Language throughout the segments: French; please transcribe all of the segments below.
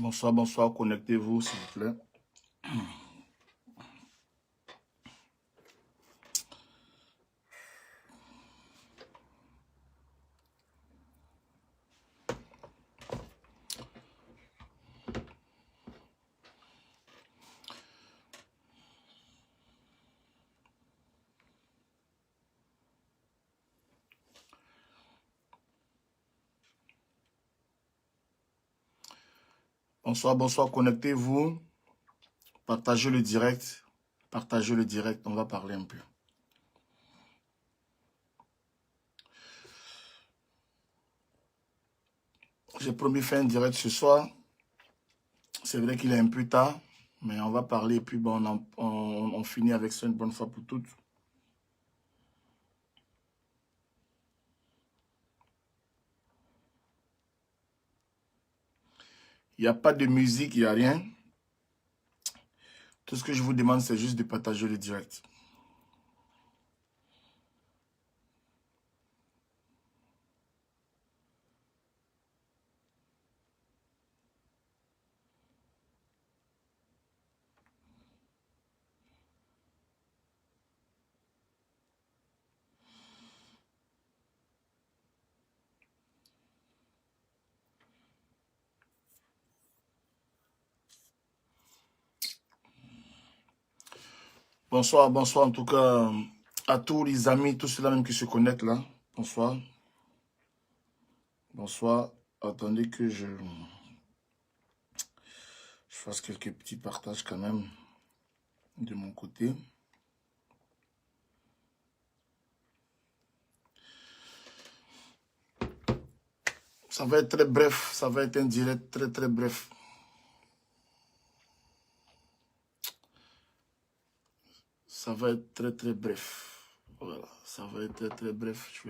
Bonsoir, bonsoir, connectez-vous s'il vous plaît. Bonsoir, bonsoir, connectez-vous. Partagez le direct. Partagez le direct, on va parler un peu. J'ai promis faire un direct ce soir. C'est vrai qu'il est un peu tard, mais on va parler et puis bon, on finit avec ça une bonne fois pour toutes. Il n'y a pas de musique, il n'y a rien. Tout ce que je vous demande, c'est juste de partager le direct. Bonsoir, bonsoir en tout cas à tous les amis, tous ceux-là même qui se connectent là. Bonsoir. Bonsoir. Attendez que je fasse quelques petits partages quand même de mon côté. Ça va être très bref, ça va être un direct très très bref. Ça va être très très bref. Voilà, ça va être très très bref. Je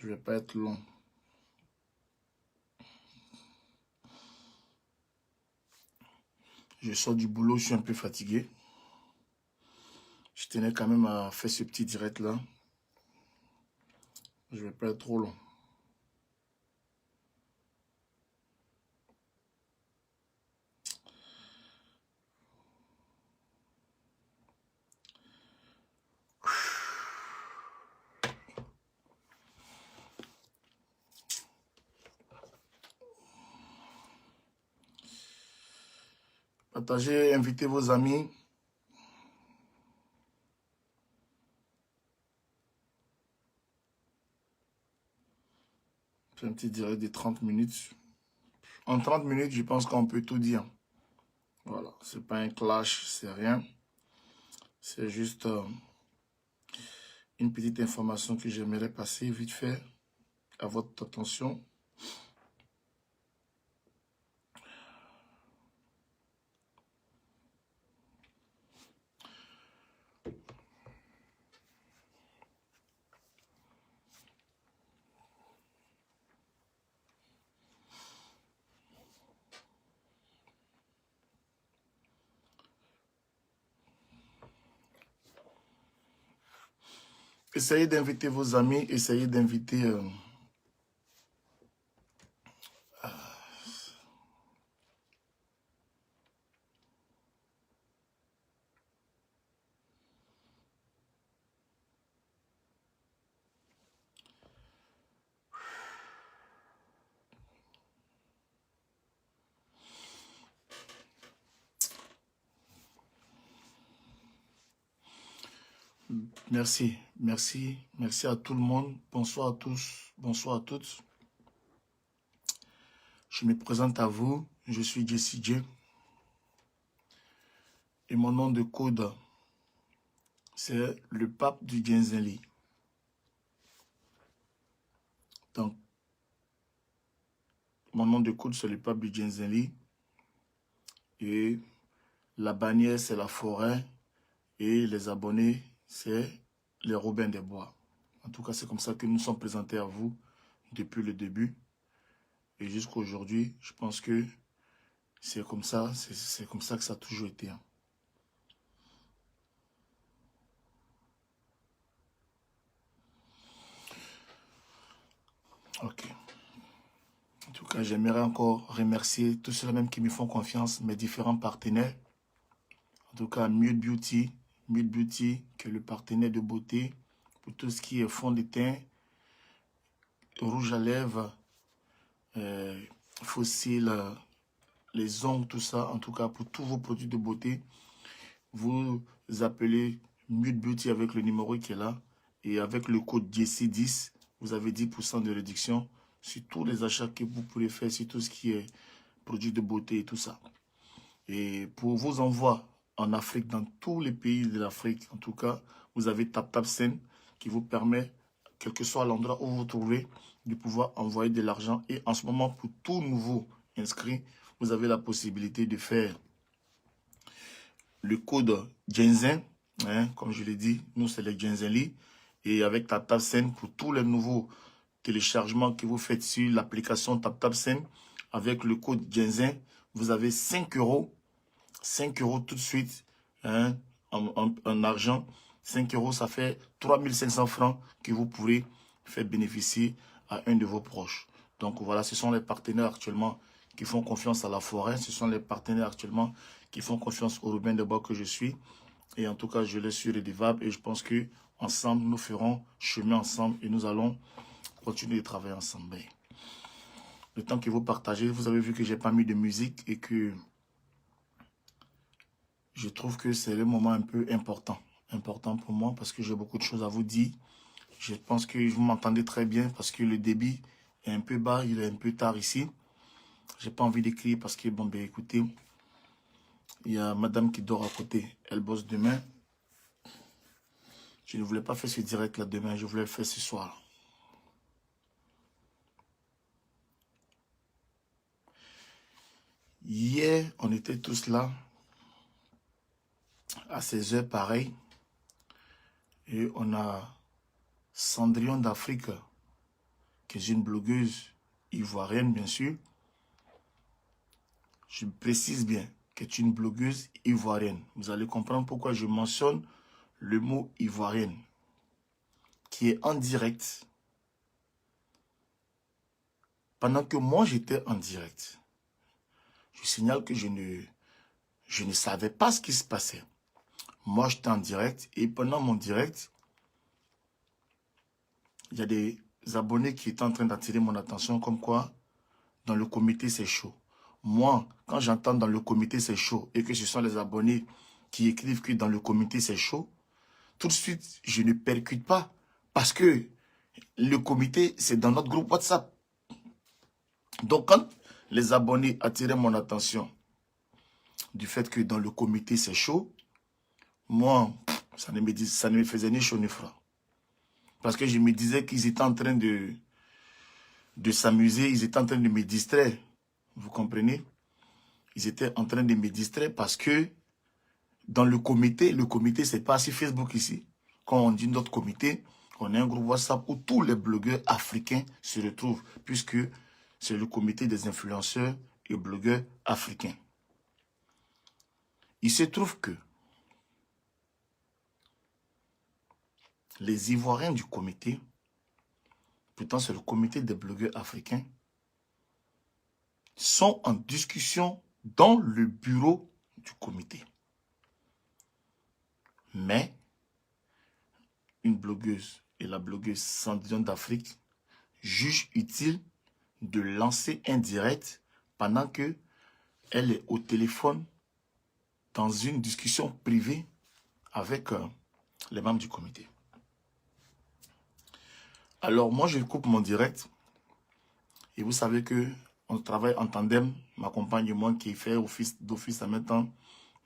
vais pas être long. Je sors du boulot, je suis un peu fatigué. Je tenais quand même à faire ce petit direct là. Je vais pas être trop long. Partagez, invitez vos amis. C'est un petit direct de 30 minutes. En 30 minutes, je pense qu'on peut tout dire. Voilà, c'est pas un clash, c'est rien. C'est juste une petite information que j'aimerais passer vite fait à votre attention. Essayez d'inviter vos amis, essayez d'inviter... Merci, merci, merci à tout le monde. Bonsoir à tous, bonsoir à toutes. Je me présente à vous, je suis Jessie J. Et mon nom de code, c'est le pape du Djenzeli. Donc, mon nom de code, c'est le pape du Djenzeli. Et la bannière, c'est la forêt. Et les abonnés, c'est les Robins des Bois. En tout cas, c'est comme ça que nous sommes présentés à vous depuis le début. Et jusqu'à aujourd'hui, je pense que c'est comme ça que ça a toujours été. Ok. En tout cas, j'aimerais encore remercier tous ceux-là même qui me font confiance, mes différents partenaires. En tout cas, Mute Beauty, qui est le partenaire de beauté pour tout ce qui est fond de teint, rouge à lèvres, fossiles, les ongles, tout ça. En tout cas, pour tous vos produits de beauté, vous appelez Mute Beauty avec le numéro qui est là. Et avec le code JC10, vous avez 10% de réduction sur tous les achats que vous pourrez faire, sur tout ce qui est produits de beauté et tout ça. Et pour vos envois en Afrique, dans tous les pays de l'Afrique, en tout cas, vous avez TapTapSend qui vous permet, quel que soit l'endroit où vous vous trouvez, de pouvoir envoyer de l'argent. Et en ce moment, pour tout nouveau inscrit, vous avez la possibilité de faire le code Genzen, hein, comme je l'ai dit, nous c'est les Genzenli. Et avec TapTapSend, pour tous les nouveaux téléchargements que vous faites sur l'application TapTapSend, avec le code Genzen, vous avez 5 €. 5 € tout de suite, hein, en argent. 5 €, ça fait 3500 francs que vous pourrez faire bénéficier à un de vos proches. Donc voilà, ce sont les partenaires actuellement qui font confiance à la forêt. Ce sont les partenaires actuellement qui font confiance au Robin des Bois que je suis. Et en tout cas, je les suis redevable et je pense que ensemble, nous ferons chemin ensemble et nous allons continuer de travailler ensemble. Le temps que vous partagez, vous avez vu que j'ai pas mis de musique et que je trouve que c'est le moment un peu important pour moi parce que j'ai beaucoup de choses à vous dire. Je pense que vous m'entendez très bien parce que le débit est un peu bas, il est un peu tard ici. J'ai pas envie d'écrire parce que, bon, ben écoutez, il y a madame qui dort à côté, elle bosse demain. Je ne voulais pas faire ce direct là demain, je voulais le faire ce soir. Hier, on était tous là, à 16 h pareil, et on a Cendrillon d'Afrique, qui est une blogueuse ivoirienne, bien sûr. Je précise bien qu'elle est une blogueuse ivoirienne. Vous allez comprendre pourquoi je mentionne le mot ivoirienne, qui est en direct. Pendant que moi, j'étais en direct, je signale que je ne savais pas ce qui se passait. Moi, j'étais en direct et pendant mon direct, il y a des abonnés qui étaient en train d'attirer mon attention comme quoi dans le comité c'est chaud. Moi, quand j'entends dans le comité c'est chaud et que ce sont les abonnés qui écrivent que dans le comité c'est chaud, tout de suite, je ne percute pas parce que le comité c'est dans notre groupe WhatsApp. Donc, quand les abonnés attiraient mon attention du fait que dans le comité c'est chaud, moi, ça ne me faisait ni chaud ni froid. Parce que je me disais qu'ils étaient en train de s'amuser, ils étaient en train de me distraire. Vous comprenez? Ils étaient en train de me distraire parce que dans le comité c'est pas sur Facebook ici. Quand on dit notre comité, on a un groupe WhatsApp où tous les blogueurs africains se retrouvent, puisque c'est le comité des influenceurs et blogueurs africains. Il se trouve que les Ivoiriens du comité, pourtant c'est le comité des blogueurs africains, sont en discussion dans le bureau du comité. Mais une blogueuse et la blogueuse Cendrillon d'Afrique jugent utile de lancer un direct pendant que elle est au téléphone dans une discussion privée avec les membres du comité. Alors moi je coupe mon direct et vous savez que on travaille en tandem, ma compagne et moi qui fait d'office en même temps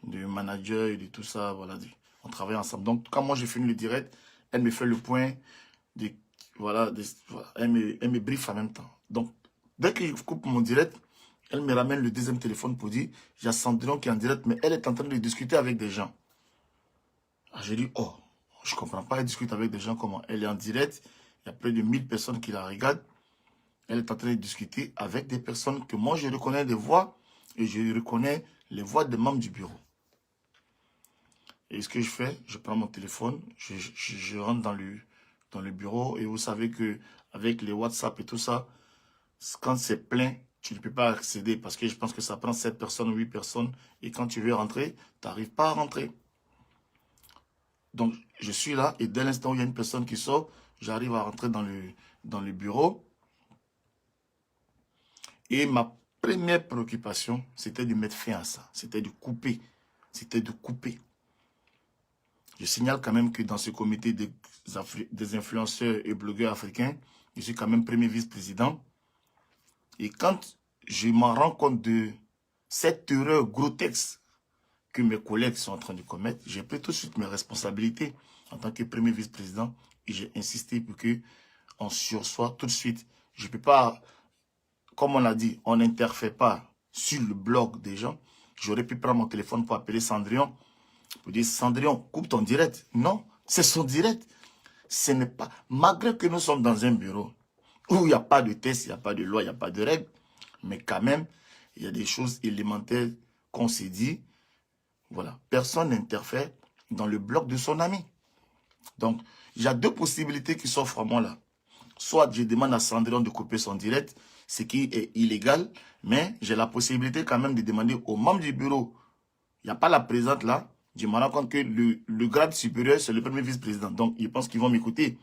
de manager et de tout ça, voilà, on travaille ensemble. Donc quand moi j'ai fini le direct, elle me fait le point, voilà, elle me briefe en même temps. Donc dès que je coupe mon direct, elle me ramène le deuxième téléphone pour dire, il y a Cendrillon qui est en direct, mais elle est en train de discuter avec des gens. Alors j'ai dit, oh, je ne comprends pas, elle discute avec des gens comment? Elle est en direct, il y a près de 1000 personnes qui la regardent. Elle est en train de discuter avec des personnes que moi je reconnais des voix et je reconnais les voix des membres du bureau. Et ce que je fais, je prends mon téléphone, je rentre dans le bureau et vous savez que avec les WhatsApp et tout ça, quand c'est plein, tu ne peux pas accéder parce que je pense que ça prend 7 personnes, 8 personnes. Et quand tu veux rentrer, tu n'arrives pas à rentrer. Donc, je suis là et dès l'instant où il y a une personne qui sort, j'arrive à rentrer dans le bureau. Et ma première préoccupation, c'était de mettre fin à ça. C'était de couper. C'était de couper. Je signale quand même que dans ce comité des influenceurs et blogueurs africains, je suis quand même premier vice-président. Et quand je m'en rends compte de cette erreur grotesque que mes collègues sont en train de commettre, j'ai pris tout de suite mes responsabilités en tant que premier vice-président et j'ai insisté pour qu'on sursoit tout de suite. Je ne peux pas, comme on l'a dit, on n'interfère pas sur le blog des gens. J'aurais pu prendre mon téléphone pour appeler Cendrillon, pour dire Cendrillon, coupe ton direct. Non, c'est son direct. Ce n'est pas, malgré que nous sommes dans un bureau où il n'y a pas de test, il n'y a pas de loi, il n'y a pas de règles, mais quand même, il y a des choses élémentaires qu'on s'est dit. Voilà, personne n'interfère dans le bloc de son ami. Donc, il y a deux possibilités qui s'offrent à moi là. Soit je demande à Cendrillon de couper son direct, ce qui est illégal, mais j'ai la possibilité quand même de demander aux membres du bureau. Il n'y a pas la présidente là. Je me rends compte que le grade supérieur, c'est le premier vice-président. Donc, ils pensent qu'ils vont m'écouter.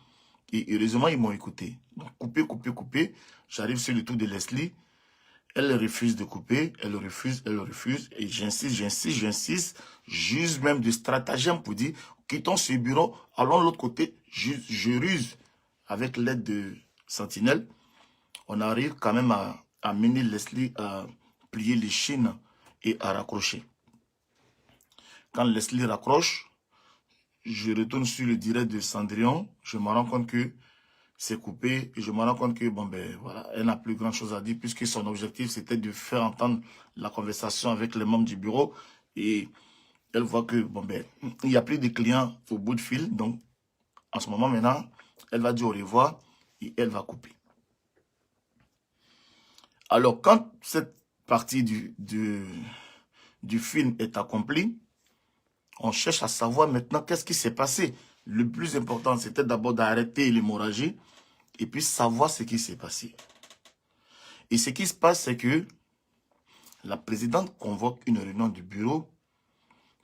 Et heureusement, ils m'ont écouté. Donc, couper, couper, couper. J'arrive sur le tour de Leslie. Elle refuse de couper. Elle refuse, elle refuse. Et j'insiste, j'insiste, j'insiste. J'use même de stratagème pour dire, quittons ce bureau, allons de l'autre côté. Je ruse avec l'aide de Sentinelle. On arrive quand même à mener Leslie à plier les chines et à raccrocher. Quand Leslie raccroche, je retourne sur le direct de Cendrillon. Je me rends compte que c'est coupé. Et je me rends compte que, bon, ben, voilà, elle n'a plus grand chose à dire puisque son objectif, c'était de faire entendre la conversation avec les membres du bureau. Et elle voit que, bon, ben, il n'y a plus de clients au bout de fil. Donc, en ce moment, maintenant, elle va dire au revoir et elle va couper. Alors, quand cette partie du film est accomplie, on cherche à savoir maintenant qu'est-ce qui s'est passé. Le plus important, c'était d'abord d'arrêter l'hémorragie et puis savoir ce qui s'est passé. Et ce qui se passe, c'est que la présidente convoque une réunion du bureau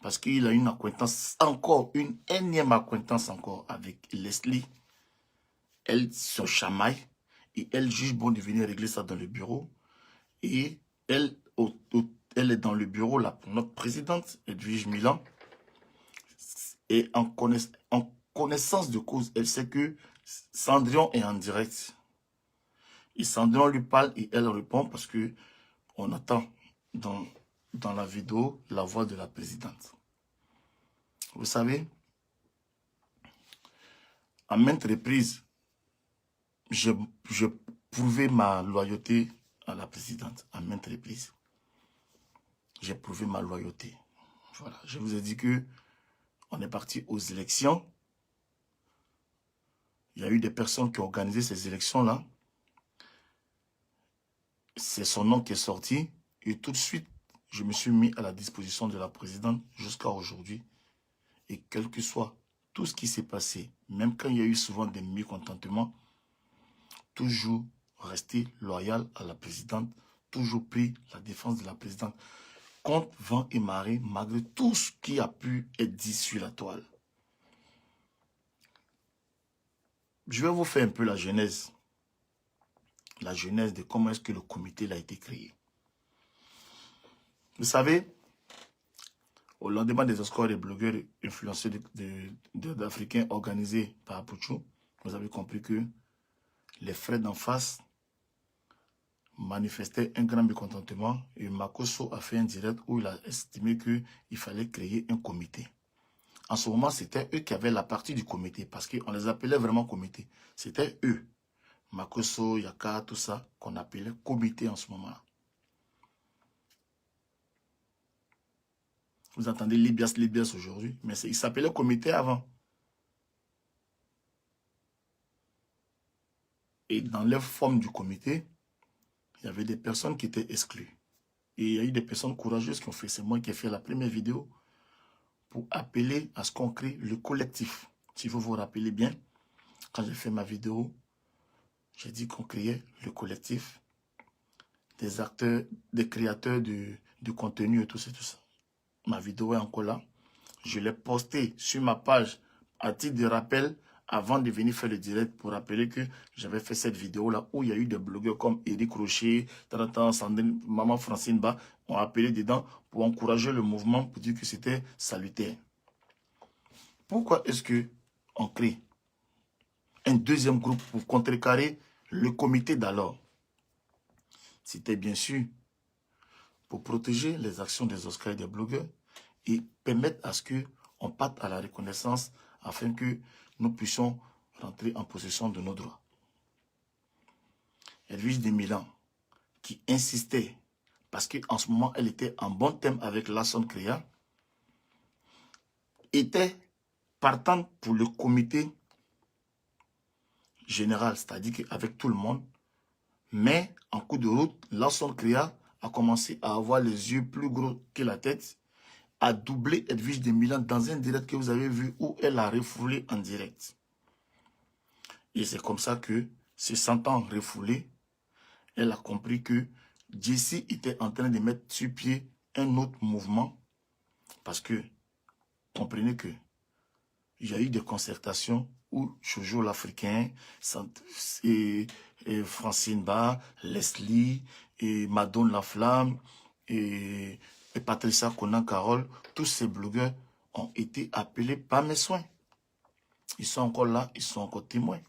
parce qu'il a une acquaintance encore, une énième acquaintance encore avec Leslie. Elle se chamaille et elle juge bon de venir régler ça dans le bureau. Et elle est dans le bureau, là, pour notre présidente, Edwige Milan. Et en connaissance de cause, elle sait que Cendrillon est en direct. Et Cendrillon lui parle et elle répond parce que on attend dans la vidéo la voix de la présidente. Vous savez, à maintes reprises, je prouvais ma loyauté à la présidente. À maintes reprises. J'ai prouvé ma loyauté. Voilà, je vous ai dit que on est parti aux élections. Il y a eu des personnes qui ont organisé ces élections-là. C'est son nom qui est sorti. Et tout de suite, je me suis mis à la disposition de la présidente jusqu'à aujourd'hui. Et quel que soit tout ce qui s'est passé, même quand il y a eu souvent des mécontentements, toujours rester loyal à la présidente, toujours pris la défense de la présidente. Contre vent et marée, malgré tout ce qui a pu être dit sur la toile. Je vais vous faire un peu la genèse. La genèse de comment est-ce que le comité a été créé. Vous savez, au lendemain des Oscars des blogueurs influenceurs d'Africains organisés par Apuchou, vous avez compris que les frères d'en face manifestaient un grand mécontentement et Makosso a fait un direct où il a estimé qu'il fallait créer un comité. En ce moment, c'était eux qui avaient la partie du comité parce qu'on les appelait vraiment comité. C'était eux. Makosso, Yaka, tout ça, qu'on appelait comité en ce moment-là. Vous entendez Libias, Libias aujourd'hui, mais il s'appelait comité avant. Et dans les formes du comité, il y avait des personnes qui étaient exclues. Et il y a eu des personnes courageuses qui ont fait. C'est moi qui ai fait la première vidéo pour appeler à ce qu'on crée le collectif. Si vous vous rappelez bien, quand j'ai fait ma vidéo, j'ai dit qu'on créait le collectif des acteurs, des créateurs du contenu et tout ça, tout ça. Ma vidéo est encore là. Je l'ai postée sur ma page à titre de rappel avant de venir faire le direct pour rappeler que j'avais fait cette vidéo-là où il y a eu des blogueurs comme Eric Rocher, Sandrine, Maman Francine Ba ont appelé dedans pour encourager le mouvement, pour dire que c'était salutaire. Pourquoi est-ce qu'on crée un deuxième groupe pour contrecarrer le comité d'alors? C'était bien sûr pour protéger les actions des Oscars et des blogueurs et permettre à ce qu'on parte à la reconnaissance afin que nous puissions rentrer en possession de nos droits. Edwige de Milan, qui insistait, parce qu'en ce moment, elle était en bon thème avec Lasson Créa, était partante pour le comité général, c'est-à-dire qu'avec tout le monde, mais en coup de route, Lasson Créa a commencé à avoir les yeux plus gros que la tête, a doublé Edwige de Milan dans un direct que vous avez vu où elle a refoulé en direct. Et c'est comme ça que, se sentant refoulée, elle a compris que Jessie était en train de mettre sur pied un autre mouvement parce que, comprenez que, il y a eu des concertations où Jojo l'Africain, et Francine Ba, Leslie, et Madone Laflamme, et Patricia Conan-Carole, tous ces blogueurs ont été appelés par mes soins. Ils sont encore là, ils sont encore témoins.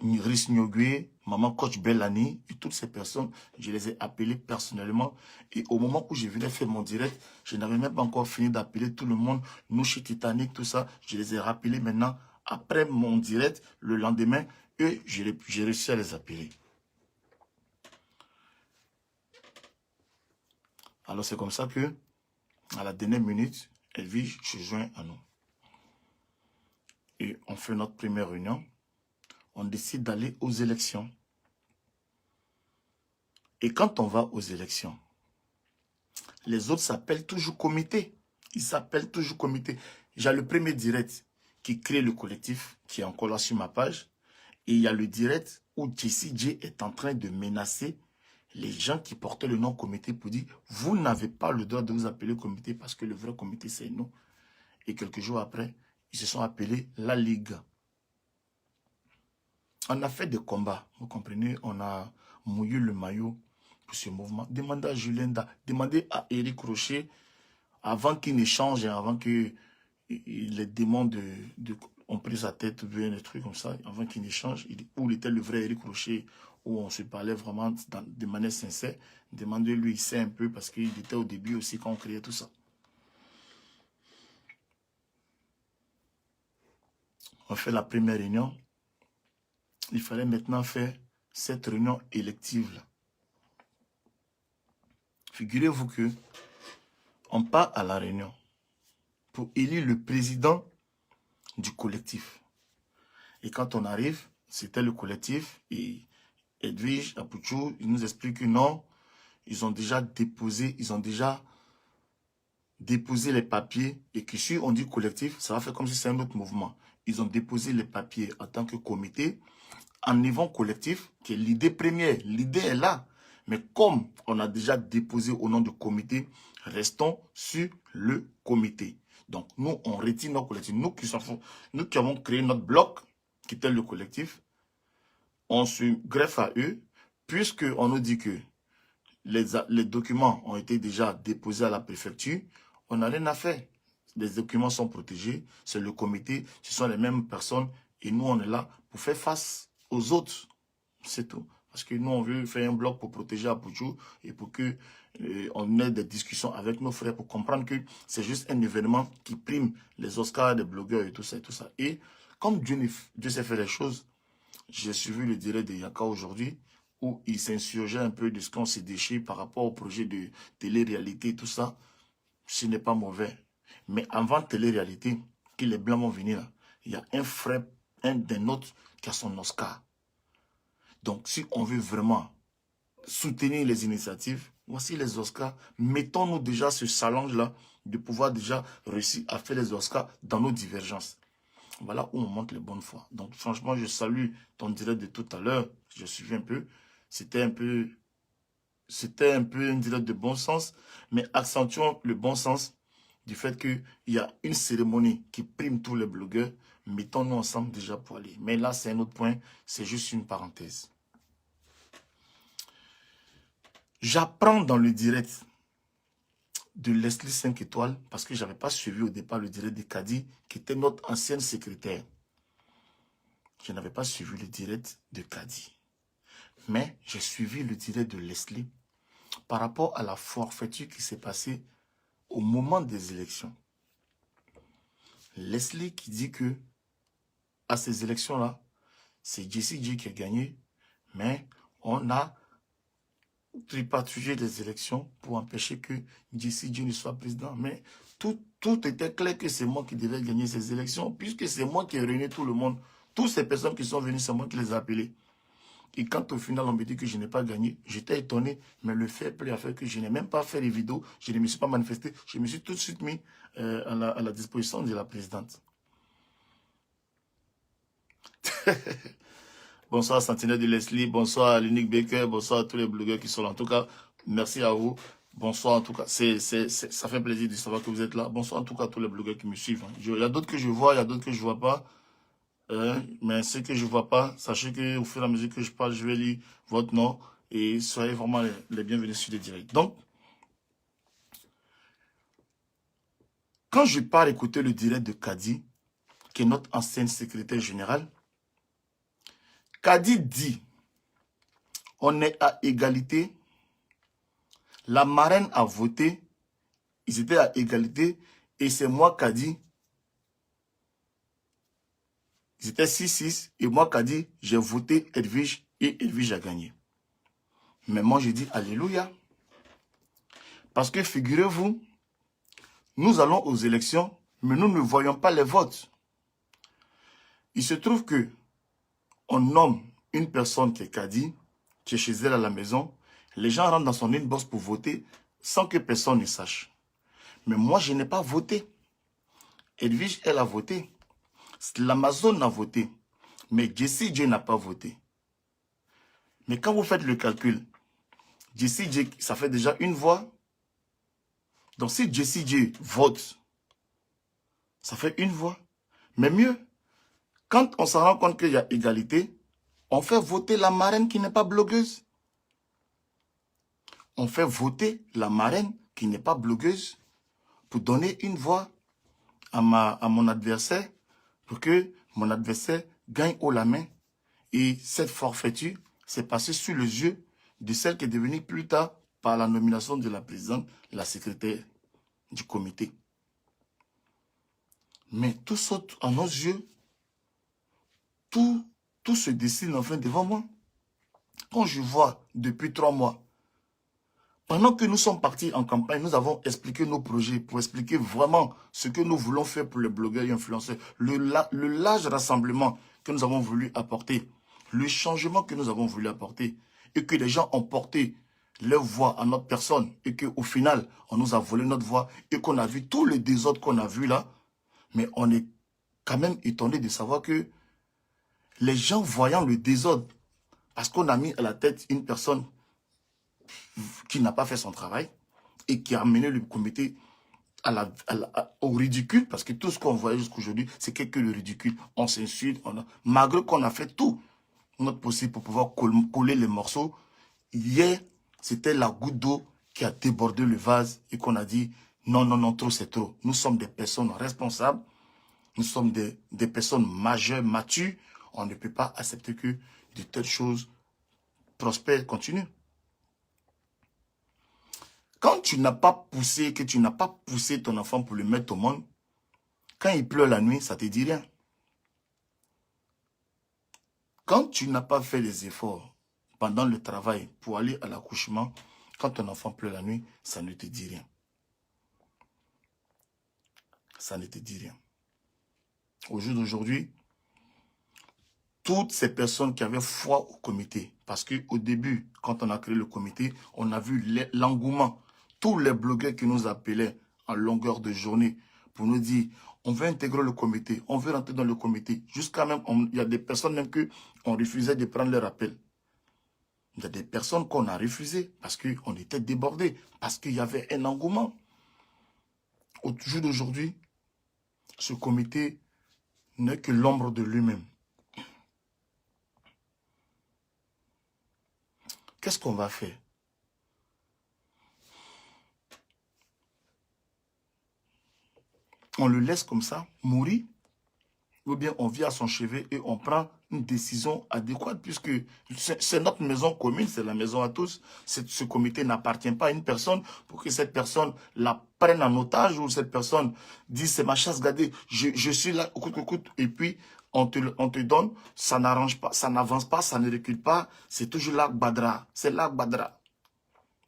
Rhys Nyogwe, Maman Coach Bellani, et toutes ces personnes, je les ai appelées personnellement. Et au moment où je venais faire mon direct, je n'avais même pas encore fini d'appeler tout le monde, nous chez Titanic, tout ça. Je les ai rappelés maintenant, après mon direct, le lendemain, et j'ai réussi à les appeler. Alors c'est comme ça que, à la dernière minute, Edwige se joint à nous. Et on fait notre première réunion. On décide d'aller aux élections. Et quand on va aux élections, les autres s'appellent toujours comité. Ils s'appellent toujours comité. J'ai le premier direct qui crée le collectif, qui est encore là sur ma page. Et il y a le direct où Jessie J est en train de menacer les gens qui portaient le nom comité pour dire « Vous n'avez pas le droit de vous appeler comité parce que le vrai comité, c'est nous. » Et quelques jours après, ils se sont appelés la Ligue. On a fait des combats, vous comprenez, on a mouillé le maillot pour ce mouvement. Demandez à Julinda, demandez à Eric Rocher, avant qu'il n'échange, avant que les démons ont pris sa tête, ou bien des trucs comme ça, avant qu'il n'échange, où était le vrai Eric Rocher, où on se parlait vraiment de manière sincère. Demandez-lui, il sait un peu, parce qu'il était au début aussi quand on créait tout ça. On fait la première réunion. Il fallait maintenant faire cette réunion élective-là. Figurez-vous que on part à la réunion pour élire le président du collectif. Et quand on arrive, c'était le collectif et Edwige Apouchou, il nous explique que non, ils ont déjà déposé les papiers et que si on dit collectif, ça va faire comme si c'est un autre mouvement. Ils ont déposé les papiers en tant que comité. En niveau collectif, qui est l'idée première, l'idée est là. Mais comme on a déjà déposé au nom du comité, restons sur le comité. Donc, nous, on retire notre collectif. Nous qui avons créé notre bloc, qui était le collectif, on se greffe à eux, puisqu'on nous dit que les documents ont été déjà déposés à la préfecture, on n'a rien à faire. Les documents sont protégés, c'est le comité, ce sont les mêmes personnes, et nous, on est là pour faire face aux autres. C'est tout. Parce que nous, on veut faire un bloc pour protéger Apouchou et pour que on ait des discussions avec nos frères pour comprendre que c'est juste un événement qui prime les Oscars des blogueurs et tout ça et tout ça. Et comme Dieu sait faire les choses, j'ai suivi le direct de Yaka aujourd'hui où il s'insurgeait un peu de ce qu'on s'est déchiré par rapport au projet de télé-réalité et tout ça. Ce n'est pas mauvais. Mais avant télé-réalité, que les Blancs vont venir là, il y a un frère, un des nôtres qui a son Oscar. Donc, si on veut vraiment soutenir les initiatives, voici les Oscars. Mettons-nous déjà ce challenge-là de pouvoir déjà réussir à faire les Oscars dans nos divergences. Voilà où on montre les bonnes fois. Donc, franchement, je salue ton direct de tout à l'heure. Je suivi un peu. c'était un peu une direct de bon sens, mais accentuons le bon sens du fait qu'il y a une cérémonie qui prime tous les blogueurs. Mettons-nous ensemble déjà pour aller. Mais là, c'est un autre point, c'est juste une parenthèse. J'apprends dans le direct de Leslie 5 étoiles, parce que je n'avais pas suivi au départ le direct de Kadi, qui était notre ancienne secrétaire. Je n'avais pas suivi le direct de Kadi. Mais j'ai suivi le direct de Leslie par rapport à la forfaiture qui s'est passée au moment des élections. Leslie qui dit que à ces élections-là, c'est Jessie J qui a gagné, mais on a tripatouillé les élections pour empêcher que Jessie J ne soit président. Mais tout était clair que c'est moi qui devais gagner ces élections, puisque c'est moi qui ai réuni tout le monde. Toutes ces personnes qui sont venues, c'est moi qui les ai appelées. Et quand au final on me dit que je n'ai pas gagné, j'étais étonné, mais le fair play a fait que je n'ai même pas fait les vidéos, je ne me suis pas manifesté, je me suis tout de suite mis à la disposition de la présidente. Bonsoir Sentinelle de Leslie, bonsoir à l'unique Baker, bonsoir à tous les blogueurs qui sont là. En tout cas, merci à vous. Bonsoir en tout cas, ça fait plaisir de savoir que vous êtes là. Bonsoir en tout cas à tous les blogueurs qui me suivent. Il y a d'autres que je vois, il y a d'autres que je ne vois pas. Mais ceux que je ne vois pas, sachez qu'au fur et à mesure que je parle, je vais lire votre nom et soyez vraiment les bienvenus sur les directs. Donc, quand je pars écouter le direct de Kadi, qui est notre ancienne secrétaire générale, Kadi dit, on est à égalité, la marraine a voté, ils étaient à égalité, et c'est moi Kadi, ils étaient 6-6, et moi Kadi, j'ai voté Edwige, et Edwige a gagné. Mais moi je dis Alléluia, parce que figurez-vous, nous allons aux élections, mais nous ne voyons pas les votes. Il se trouve que on nomme une personne qui est Kadi, qui est chez elle à la maison. Les gens rentrent dans son inbox pour voter sans que personne ne sache. Mais moi, je n'ai pas voté. Edwige, elle a voté. L'Amazon a voté. Mais Jessie J n'a pas voté. Mais quand vous faites le calcul, Jessie J, ça fait déjà une voix. Donc si Jessie J vote, ça fait une voix. Mais mieux, quand on s'en rend compte qu'il y a égalité, on fait voter la marraine qui n'est pas blogueuse. On fait voter la marraine qui n'est pas blogueuse pour donner une voix à mon adversaire, pour que mon adversaire gagne haut la main. Et cette forfaiture s'est passée sous les yeux de celle qui est devenue plus tard, par la nomination de la présidente, la secrétaire du comité. Mais tout saute à nos yeux. Tout se dessine enfin devant moi. Quand je vois depuis 3 mois, pendant que nous sommes partis en campagne, nous avons expliqué nos projets pour expliquer vraiment ce que nous voulons faire pour les blogueurs et influenceurs. Le large rassemblement que nous avons voulu apporter, le changement que nous avons voulu apporter, et que les gens ont porté leur voix à notre personne, et qu'au final, on nous a volé notre voix, et qu'on a vu tous les désordres qu'on a vus là, mais on est quand même étonné de savoir que les gens voyant le désordre, parce qu'on a mis à la tête une personne qui n'a pas fait son travail et qui a amené le comité au ridicule, parce que tout ce qu'on voyait jusqu'aujourd'hui, c'est que le ridicule. On s'insulte, malgré qu'on a fait tout notre possible pour pouvoir coller les morceaux. Hier, c'était la goutte d'eau qui a débordé le vase et qu'on a dit non, non, non, trop c'est trop. Nous sommes des personnes responsables, nous sommes des personnes majeures, matures. On ne peut pas accepter que de telles choses prospèrent, continuent. Quand tu n'as pas poussé, que tu n'as pas poussé ton enfant pour le mettre au monde, quand il pleure la nuit, ça ne te dit rien. Quand tu n'as pas fait les efforts pendant le travail pour aller à l'accouchement, quand ton enfant pleure la nuit, ça ne te dit rien. Ça ne te dit rien. Au jour d'aujourd'hui, toutes ces personnes qui avaient foi au comité, parce qu'au début, quand on a créé le comité, on a vu l'engouement. Tous les blogueurs qui nous appelaient en longueur de journée pour nous dire on veut intégrer le comité, on veut rentrer dans le comité. Jusqu'à même, il y a des personnes même qu'on refusait de prendre leur appel. Il y a des personnes qu'on a refusées parce qu'on était débordés, parce qu'il y avait un engouement. Au jour d'aujourd'hui, ce comité n'est que l'ombre de lui-même. Qu'est-ce qu'on va faire? On le laisse comme ça, mourir, ou bien on vient à son chevet et on prend une décision adéquate, puisque c'est notre maison commune, c'est la maison à tous. Ce comité n'appartient pas à une personne pour que cette personne la prenne en otage ou cette personne dise c'est ma chasse gardée, je suis là, écoute, et puis on te donne, ça n'arrange pas, ça n'avance pas, ça ne recule pas, c'est toujours l'arc Badra, c'est l'arc Badra.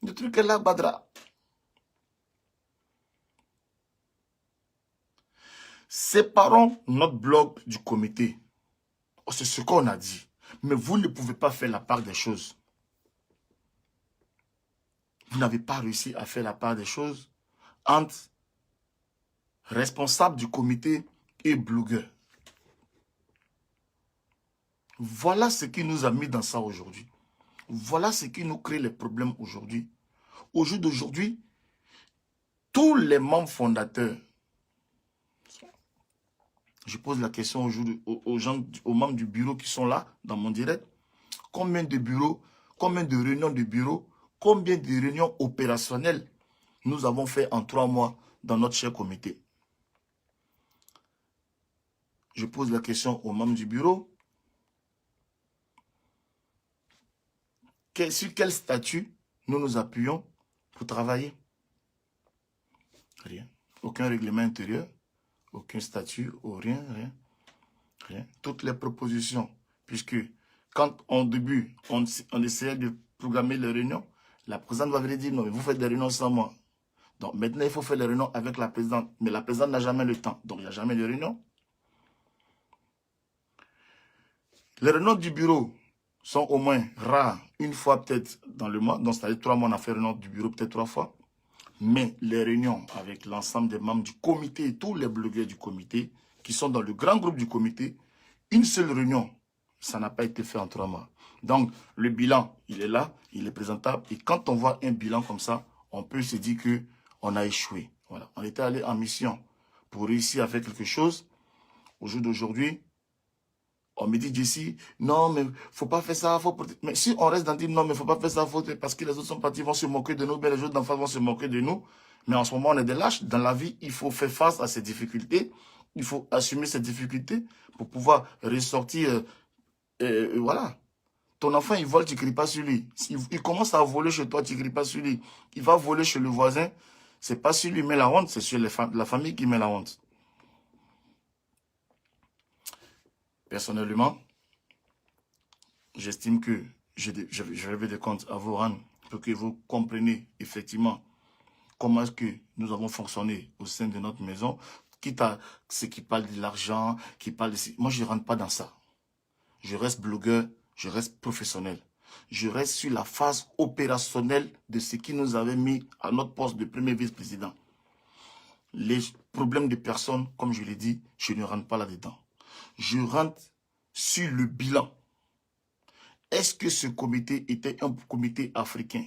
Le truc est l'arc Badra. Séparons notre bloc du comité. C'est ce qu'on a dit. Mais vous ne pouvez pas faire la part des choses. Vous n'avez pas réussi à faire la part des choses entre responsable du comité et blogueur. Voilà ce qui nous a mis dans ça aujourd'hui. Voilà ce qui nous crée les problèmes aujourd'hui. Au jour d'aujourd'hui, tous les membres fondateurs, je pose la question aux membres du bureau qui sont là, dans mon direct, combien de bureaux, combien de réunions de bureaux, combien de réunions opérationnelles nous avons fait en 3 mois dans notre cher comité. Je pose la question aux membres du bureau. Sur quel statut nous nous appuyons pour travailler? Rien. Aucun règlement intérieur, aucun statut, rien. Toutes les propositions, puisque quand au début, on essayait de programmer les réunions, la présidente va venir dire non, mais vous faites des réunions sans moi. Donc maintenant, il faut faire les réunions avec la présidente. Mais la présidente n'a jamais le temps, donc il n'y a jamais de réunion. Les réunions du bureau sont au moins rares, une fois peut-être dans le mois. Donc c'est-à-dire 3 mois, on a fait réunion du bureau peut-être 3 fois. Mais les réunions avec l'ensemble des membres du comité et tous les blogueurs du comité qui sont dans le grand groupe du comité, une seule réunion, ça n'a pas été fait en 3 mois. Donc, le bilan, il est là, il est présentable. Et quand on voit un bilan comme ça, on peut se dire qu'on a échoué. Voilà. On était allé en mission pour réussir à faire quelque chose. Au jour d'aujourd'hui, on me dit d'ici, non, mais faut pas faire ça. Mais si on reste dans dire non, mais faut pas faire ça, parce que les autres sont partis, vont se moquer de nous, bien les autres d'en face vont se moquer de nous. Mais en ce moment, on est des lâches. Dans la vie, il faut faire face à ces difficultés. Il faut assumer ces difficultés pour pouvoir ressortir. Voilà. Ton enfant, il vole, tu ne cries pas sur lui. Il commence à voler chez toi, tu ne cries pas sur lui. Il va voler chez le voisin. Ce n'est pas sur lui qui met la honte, c'est sur la famille qui met la honte. Personnellement, j'estime que je vais des comptes à vous rendre pour que vous compreniez effectivement comment est-ce que nous avons fonctionné au sein de notre maison, quitte à ceux qui parlent de l'argent, qui parlent de... Moi, je ne rentre pas dans ça. Je reste blogueur, je reste professionnel. Je reste sur la phase opérationnelle de ce qui nous avait mis à notre poste de premier vice-président. Les problèmes de personnes, comme je l'ai dit, je ne rentre pas là-dedans. Je rentre sur le bilan. Est-ce que ce comité était un comité africain?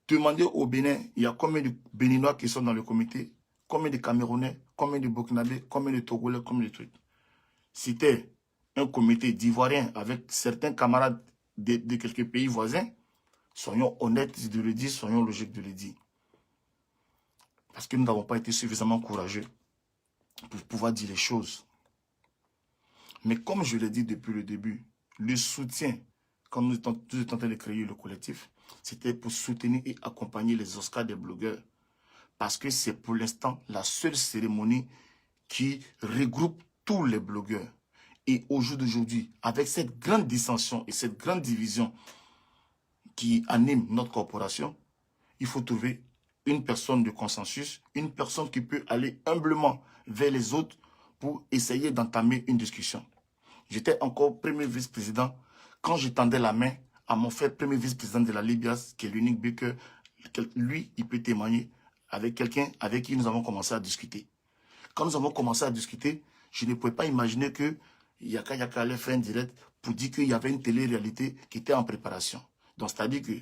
Demandez au Bénin, il y a combien de Béninois qui sont dans le comité? Combien de Camerounais? Combien de Burkinabés? Combien de Togolais? Combien de trucs? C'était un comité d'Ivoiriens avec certains camarades de quelques pays voisins. Soyons honnêtes de le dire, soyons logiques de le dire. Parce que nous n'avons pas été suffisamment courageux pour pouvoir dire les choses. Mais comme je l'ai dit depuis le début, le soutien, quand nous étions en train de créer le collectif, c'était pour soutenir et accompagner les Oscars des blogueurs. Parce que c'est pour l'instant la seule cérémonie qui regroupe tous les blogueurs. Et au jour d'aujourd'hui, avec cette grande dissension et cette grande division qui anime notre corporation, il faut trouver une personne de consensus, une personne qui peut aller humblement vers les autres pour essayer d'entamer une discussion. J'étais encore premier vice-président quand je tendais la main à mon frère premier vice-président de la Libias, qui est l'unique but que lui, il peut témoigner avec quelqu'un avec qui nous avons commencé à discuter. Quand nous avons commencé à discuter, je ne pouvais pas imaginer que Yaka allait faire un direct pour dire qu'il y avait une télé-réalité qui était en préparation. Donc, c'est-à-dire que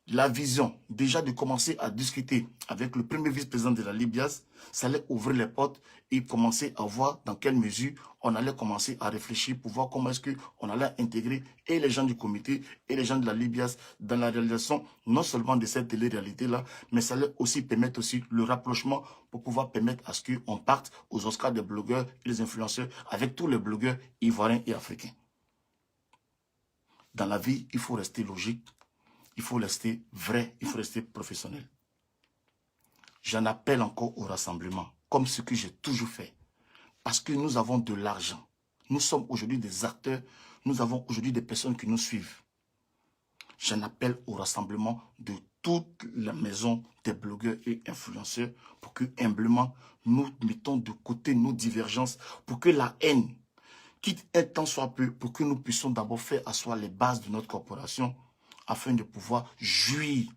la vision, déjà de commencer à discuter avec le premier vice-président de la Libias, ça allait ouvrir les portes et commencer à voir dans quelle mesure on allait commencer à réfléchir pour voir comment est-ce qu'on allait intégrer et les gens du comité et les gens de la Libias dans la réalisation non seulement de cette télé-réalité-là, mais ça allait aussi permettre aussi le rapprochement pour pouvoir permettre à ce qu'on parte aux Oscars des blogueurs et des influenceurs avec tous les blogueurs ivoiriens et africains. Dans la vie, il faut rester logique. Il faut rester vrai, il faut rester professionnel. J'en appelle encore au rassemblement, comme ce que j'ai toujours fait. Parce que nous avons de l'argent. Nous sommes aujourd'hui des acteurs, nous avons aujourd'hui des personnes qui nous suivent. J'en appelle au rassemblement de toute la maison des blogueurs et influenceurs pour que, humblement, nous mettons de côté nos divergences, pour que la haine, quitte un temps soit peu, pour que nous puissions d'abord faire asseoir les bases de notre corporation, afin de pouvoir jouir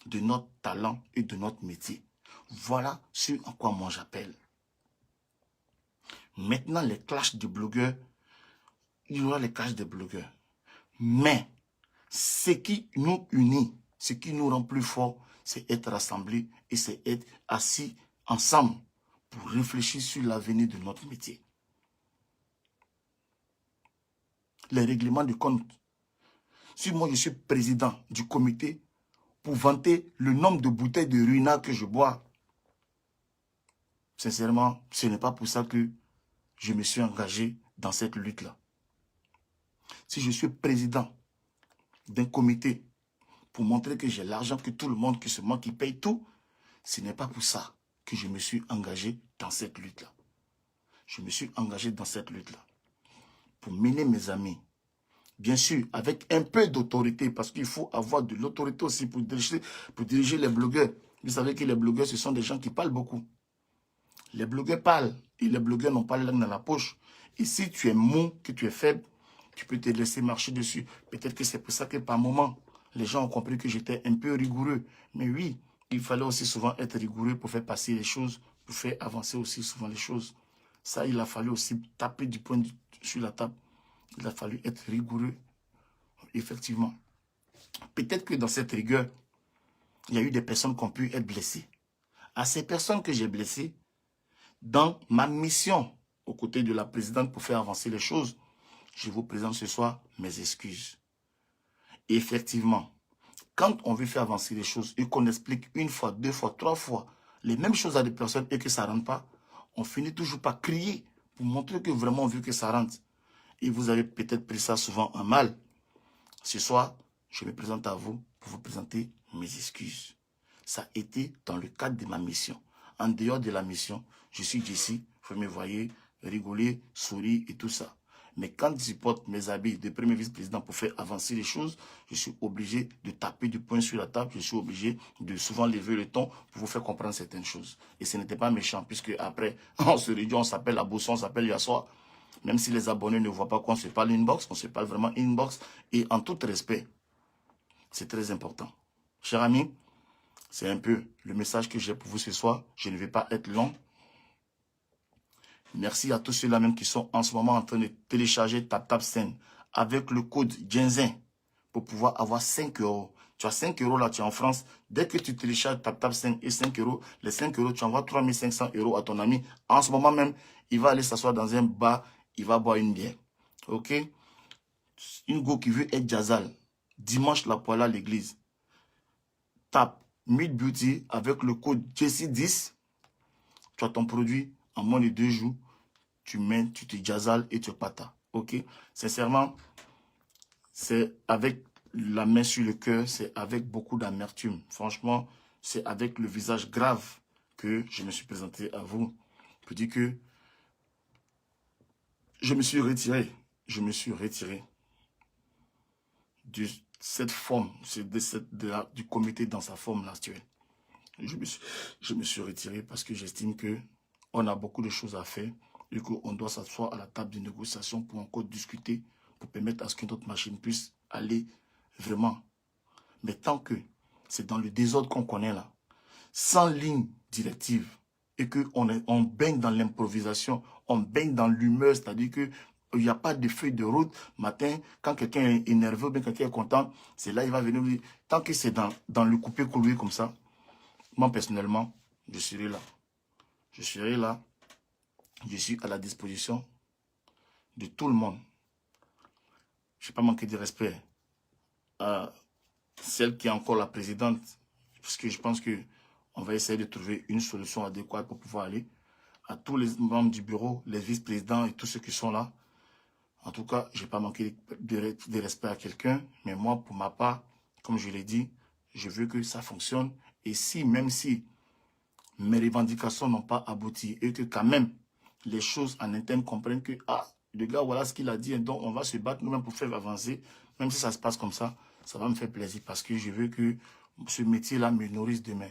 de notre talent et de notre métier. Voilà ce en quoi moi j'appelle. Maintenant, les clashs de blogueurs, il y aura les clashs des blogueurs. Mais ce qui nous unit, ce qui nous rend plus forts, c'est être rassemblés et c'est être assis ensemble pour réfléchir sur l'avenir de notre métier. Les règlements de compte. Si moi je suis président du comité pour vanter le nombre de bouteilles de Ruina que je bois, sincèrement, ce n'est pas pour ça que je me suis engagé dans cette lutte-là. Si je suis président d'un comité pour montrer que j'ai l'argent, que tout le monde, que c'est moi qui paye tout, ce n'est pas pour ça que je me suis engagé dans cette lutte-là. Je me suis engagé dans cette lutte-là pour mener mes amis. Bien sûr, avec un peu d'autorité, parce qu'il faut avoir de l'autorité aussi pour diriger les blogueurs. Vous savez que les blogueurs, ce sont des gens qui parlent beaucoup. Les blogueurs parlent et les blogueurs n'ont pas la langue dans la poche. Et si tu es mou, que tu es faible, tu peux te laisser marcher dessus. Peut-être que c'est pour ça que par moment, les gens ont compris que j'étais un peu rigoureux. Mais oui, il fallait aussi souvent être rigoureux pour faire passer les choses, pour faire avancer aussi souvent les choses. Ça, il a fallu aussi taper du poing sur la table. Il a fallu être rigoureux, effectivement. Peut-être que dans cette rigueur, il y a eu des personnes qui ont pu être blessées. À ces personnes que j'ai blessées, dans ma mission aux côtés de la présidente pour faire avancer les choses, je vous présente ce soir mes excuses. Et effectivement, quand on veut faire avancer les choses et qu'on explique une fois, deux fois, trois fois les mêmes choses à des personnes et que ça ne rentre pas, on finit toujours par crier pour montrer que vraiment on veut que ça rentre. Et vous avez peut-être pris ça souvent en mal. Ce soir, je me présente à vous pour vous présenter mes excuses. Ça a été dans le cadre de ma mission. En dehors de la mission, je suis ici, vous me voyez, rigoler, sourire et tout ça. Mais quand je porte mes habits de premier vice-président pour faire avancer les choses, je suis obligé de taper du poing sur la table, je suis obligé de souvent lever le ton pour vous faire comprendre certaines choses. Et ce n'était pas méchant, puisque après, on se réduit, on s'appelle à Bosson, on s'appelle Yassoir. Même si les abonnés ne voient pas qu'on se parle inbox, on se parle vraiment inbox. Et en tout respect, c'est très important. Chers amis, c'est un peu le message que j'ai pour vous ce soir. Je ne vais pas être long. Merci à tous ceux-là même qui sont en ce moment en train de télécharger TapTapSend avec le code Jenzin pour pouvoir avoir 5 €. Tu as 5 € là, tu es en France. Dès que tu télécharges TapTapSend et 5 €, les 5 €, tu envoies 3500 € à ton ami. En ce moment même, il va aller s'asseoir dans un bar, il va boire une bière. Ok? Une go qui veut être Jazal. Dimanche, la poêle à l'église. Tape Meet Beauty avec le code JC10. Tu as ton produit en moins de 2 jours. Tu mets, tu te Jazal et tu pata. Ok? Sincèrement, c'est avec la main sur le cœur, c'est avec beaucoup d'amertume. Franchement, c'est avec le visage grave que je me suis présenté à vous. Je dis que je me suis retiré. Je me suis retiré de cette forme, du comité dans sa forme actuelle. Je me suis retiré parce que j'estime qu'on a beaucoup de choses à faire et qu'on doit s'asseoir à la table de négociation pour encore discuter, pour permettre à ce que notre machine puisse aller vraiment. Mais tant que c'est dans le désordre qu'on connaît là, sans ligne directive, et qu'on baigne dans l'improvisation, on baigne dans l'humeur, c'est-à-dire que Il n'y a pas de feuille de route. Matin, quand quelqu'un est énervé ou bien quelqu'un est content, c'est là il va venir me dire, tant que c'est dans le coupé-collé comme ça, moi personnellement, je serai là. Je serai là. Je suis à la disposition de tout le monde. Je n'ai pas manqué de respect à celle qui est encore la présidente, parce que je pense qu'on va essayer de trouver une solution adéquate pour pouvoir aller. À tous les membres du bureau, les vice-présidents et tous ceux qui sont là. En tout cas, je n'ai pas manqué de respect à quelqu'un, mais moi, pour ma part, comme je l'ai dit, je veux que ça fonctionne. Et si, même si mes revendications n'ont pas abouti et que quand même, les choses en interne comprennent que, ah, le gars, voilà ce qu'il a dit, donc on va se battre nous-mêmes pour faire avancer, même si ça se passe comme ça va me faire plaisir parce que je veux que ce métier-là me nourrisse demain.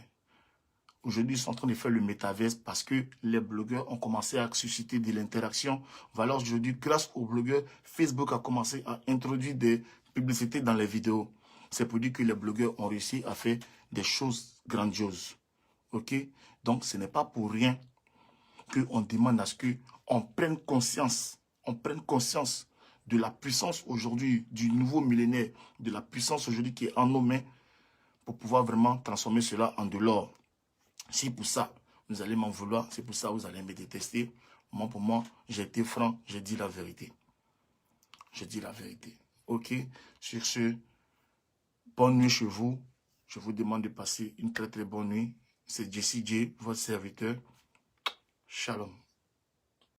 Aujourd'hui, ils sont en train de faire le métaverse parce que les blogueurs ont commencé à susciter de l'interaction. Voilà, aujourd'hui, grâce aux blogueurs, Facebook a commencé à introduire des publicités dans les vidéos. C'est pour dire que les blogueurs ont réussi à faire des choses grandioses. Ok? Donc, ce n'est pas pour rien qu'on demande à ce qu'on prenne conscience. On prenne conscience de la puissance aujourd'hui, du nouveau millénaire, de la puissance aujourd'hui qui est en nos mains pour pouvoir vraiment transformer cela en de l'or. Si pour ça, vous allez m'en vouloir, c'est pour ça que vous allez me détester. Moi, pour moi, j'ai été franc, j'ai dit la vérité. J'ai dit la vérité. Ok? Sur ce, bonne nuit chez vous. Je vous demande de passer une très très bonne nuit. C'est Jessie J, votre serviteur. Shalom.